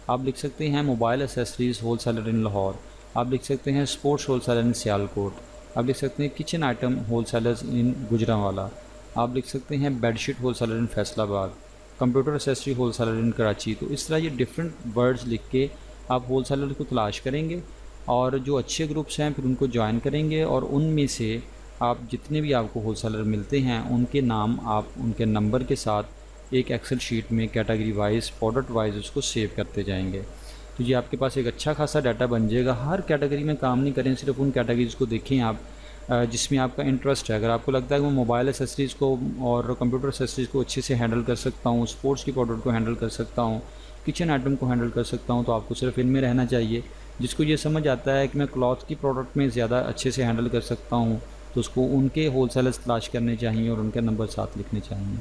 आप लिख सकते हैं मोबाइल एक्सेसरीज़ होलसेलर इन लाहौर, आप लिख सकते हैं स्पोर्ट्स होलसेलर इन सियालकोट, आप लिख सकते हैं किचन आइटम होलसेलर्स इन गुजरांवाला, आप लिख सकते हैं बेडशीट होलसेलर इन फैसलाबाद, कंप्यूटर एक्सेसरी होलसेलर इन कराची। तो इस तरह ये डिफरेंट वर्ड्स लिख के आप होलसेलर को तलाश करेंगे और जो अच्छे ग्रुप्स हैं फिर उनको ज्वाइन करेंगे और उनमें से आप जितने भी आपको होलसेलर मिलते हैं उनके नाम आप उनके नंबर के साथ एक एक्सेल शीट में कैटेगरी वाइज प्रोडक्ट वाइज उसको सेव करते जाएंगे। तो ये आपके पास एक अच्छा खासा डाटा बन जाएगा। हर कैटेगरी में काम नहीं करें, सिर्फ उन कैटेगरीज़ को देखें आप जिसमें आपका इंटरेस्ट है। अगर आपको लगता है कि मैं मोबाइल एक्सेसरीज़ को और कंप्यूटर एक्सेसरीज़ को अच्छे से हैंडल कर सकता हूँ, स्पोर्ट्स की प्रोडक्ट को हैंडल कर सकता हूँ, किचन आइटम को हैंडल कर सकता हूँ, तो आपको सिर्फ इनमें रहना चाहिए। जिसको ये समझ आता है कि मैं क्लॉथ की प्रोडक्ट में ज़्यादा अच्छे से हैंडल कर सकता हूँ तो उसको उनके होलसेलर्स तलाश करने चाहिए और उनके नंबर साथ लिखने चाहिए।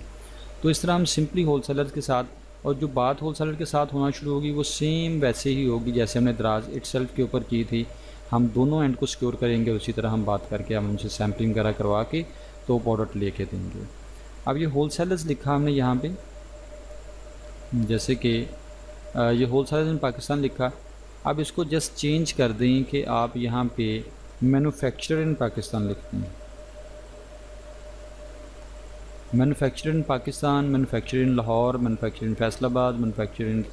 तो इस तरह हम सिंपली होलसेलर्स के साथ, और जो बात होलसेलर के साथ होना शुरू होगी वो सेम वैसे ही होगी जैसे हमने दराज इटसेल्फ के ऊपर की थी। हम दोनों एंड को सिक्योर करेंगे, उसी तरह हम बात करके हम उनसे सैम्पलिंग वगैरह करवा के तो प्रोडक्ट लेके देंगे। अब ये होलसेलर्स लिखा हमने यहाँ पे, जैसे कि ये होलसेलर्स इन पाकिस्तान लिखा। अब इसको जस्ट चेंज कर दें कि आप यहाँ पे मैन्युफैक्चरर इन पाकिस्तान लिखते हैं, manufacturer in Pakistan, manufacturer in Lahore, manufacturer in Faisalabad, manufacturer in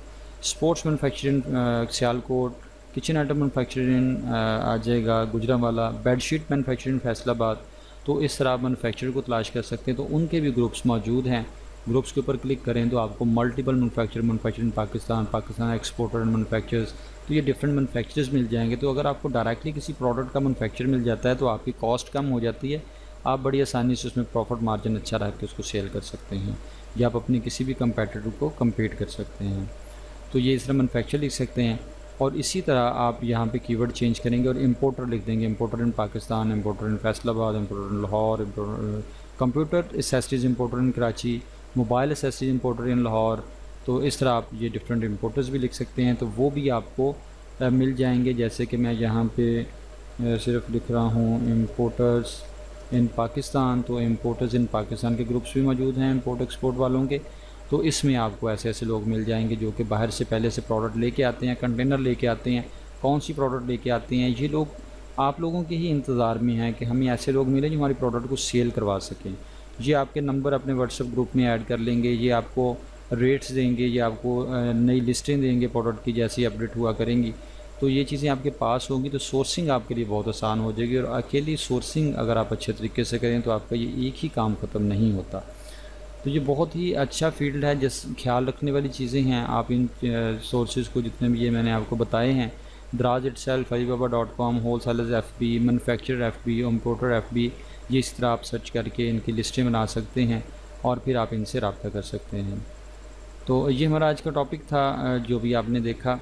sports, manufacturer in Sialkot, kitchen item manufacturer in आ जाएगा Gujranwala, bedsheet manufacturer in Faisalabad. तो इस तरह आप मैन्युफैक्चरर को तलाश कर सकते हैं। तो उनके भी ग्रुप्स मौजूद हैं। ग्रुप्स के ऊपर क्लिक करें तो आपको multiple manufacture in Pakistan, Pakistan exporter and manufacturers, तो ये डिफरेंट मैन्युफैक्चरर्स मिल जाएंगे। तो अगर आपको डायरेक्टली किसी प्रोडक्ट का मैन्युफैक्चर मिल जाता है तो आपकी कॉस्ट कम हो जाती है, आप बड़ी आसानी से उसमें प्रॉफिट मार्जिन अच्छा रख के उसको सेल कर सकते हैं या आप अपने किसी भी कंपेटिटर को कम्पीट कर सकते हैं। तो ये इस तरह मैन्युफैक्चर लिख सकते हैं। और इसी तरह आप यहाँ पे कीवर्ड चेंज करेंगे और इंपोर्टर लिख देंगे, इंपोर्टर इन पाकिस्तान, इंपोर्टर इन फैसलाबाद, इंपोर्टर इन लाहौर, कंप्यूटर एक्सेसरीज इंपोर्टर इन कराची, मोबाइल एक्सेसरीज इंपोर्टर इन लाहौर। तो इस तरह आप ये डिफरेंट इंपोर्टर्स भी लिख सकते हैं, तो वो भी आपको मिल जाएंगे। जैसे कि मैं यहाँ पे सिर्फ लिख रहा हूँ इंपोर्टर्स इन पाकिस्तान, तो इंपोर्टर्स इन पाकिस्तान के ग्रुप्स भी मौजूद हैं इंपोर्ट एक्सपोर्ट वालों के। तो इसमें आपको ऐसे ऐसे लोग मिल जाएंगे जो कि बाहर से पहले से प्रोडक्ट लेके आते हैं, कंटेनर लेके आते हैं। कौन सी प्रोडक्ट लेके आते हैं, ये लोग आप लोगों के ही इंतज़ार में हैं कि हमें ऐसे लोग मिले जो हमारी प्रोडक्ट को सेल करवा सकें। ये आपके नंबर अपने व्हाट्सएप ग्रुप में ऐड कर लेंगे, ये आपको रेट्स देंगे, ये आपको नई लिस्टें देंगे प्रोडक्ट की जैसी अपडेट हुआ करेंगी। तो ये चीज़ें आपके पास होंगी तो सोर्सिंग आपके लिए बहुत आसान हो जाएगी। और अकेली सोर्सिंग अगर आप अच्छे तरीके से करें तो आपका ये एक ही काम ख़त्म नहीं होता। तो ये बहुत ही अच्छा फील्ड है, जिस ख्याल रखने वाली चीज़ें हैं। आप इन सोर्सेज को जितने भी ये मैंने आपको बताए हैं, दराज itself, alibaba.com, wholesalers FB, manufacturer FB, importer FB, ये इस तरह आप सर्च करके इनकी लिस्टें बना सकते हैं और फिर आप इनसे रब्ता कर सकते हैं। तो ये हमारा आज का टॉपिक था जो भी आपने देखा,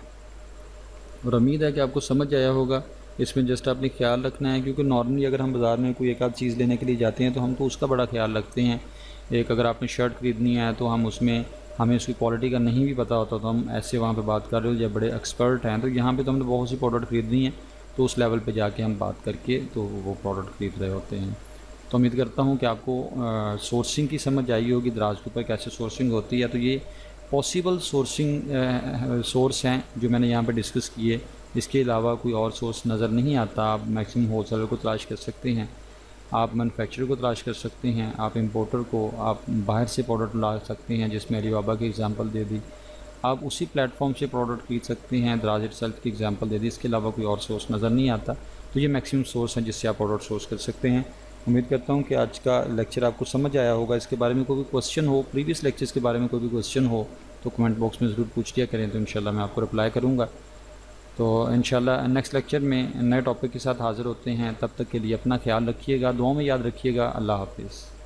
और उम्मीद है कि आपको समझ आया होगा। इसमें जस्ट आपने ख्याल रखना है, क्योंकि नॉर्मली अगर हम बाज़ार में कोई एक आध चीज़ लेने के लिए जाते हैं तो हम तो उसका बड़ा ख्याल रखते हैं। एक अगर आपने शर्ट ख़रीदनी है तो हम उसमें हमें उसकी क्वालिटी का नहीं भी पता होता, तो हम ऐसे वहाँ पे बात कर रहे हो जब बड़े एक्सपर्ट हैं। तो यहाँ पे तो हमने बहुत सी प्रोडक्ट ख़रीदनी है तो उस लेवल पे जाके हम बात करके तो वो प्रोडक्ट ख़रीद रहे होते हैं। तो उम्मीद करता हूँ कि आपको सोर्सिंग की समझ आई होगी, दराज के ऊपर कैसे सोर्सिंग होती है। तो ये पॉसिबल सोर्सिंग सोर्स हैं जो मैंने यहाँ पर डिस्कस किए। इसके अलावा कोई और सोर्स नज़र नहीं आता। आप मैक्सिमम होलसेलर को तलाश कर सकते हैं, आप मैन्युफैक्चरर को तलाश कर सकते हैं, आप इंपोर्टर को, आप बाहर से प्रोडक्ट ला सकते हैं, जिसमें अलीबाबा की एग्जांपल दे दी। आप उसी प्लेटफॉर्म से प्रोडक्ट खरीद सकते हैं, दराज इटसेल्फ की एग्जांपल दे दी। इसके अलावा कोई और सोर्स नज़र नहीं आता। तो ये मैक्सिमम सोर्स हैं जिससे आप प्रोडक्ट सोर्स कर सकते हैं। उम्मीद करता हूँ कि आज का लेक्चर आपको समझ आया होगा। इसके बारे में कोई भी क्वेश्चन हो, प्रीवियस लेक्चर्स के बारे में कोई भी क्वेश्चन हो तो कमेंट बॉक्स में ज़रूर पूछ लिया करें, तो इंशाल्लाह मैं आपको रिप्लाई करूँगा। तो इंशाल्लाह नेक्स्ट लेक्चर में नए टॉपिक के साथ हाज़िर होते हैं। तब तक के लिए अपना ख्याल रखिएगा, दुआओं में याद रखिएगा। अल्लाह हाफिज़।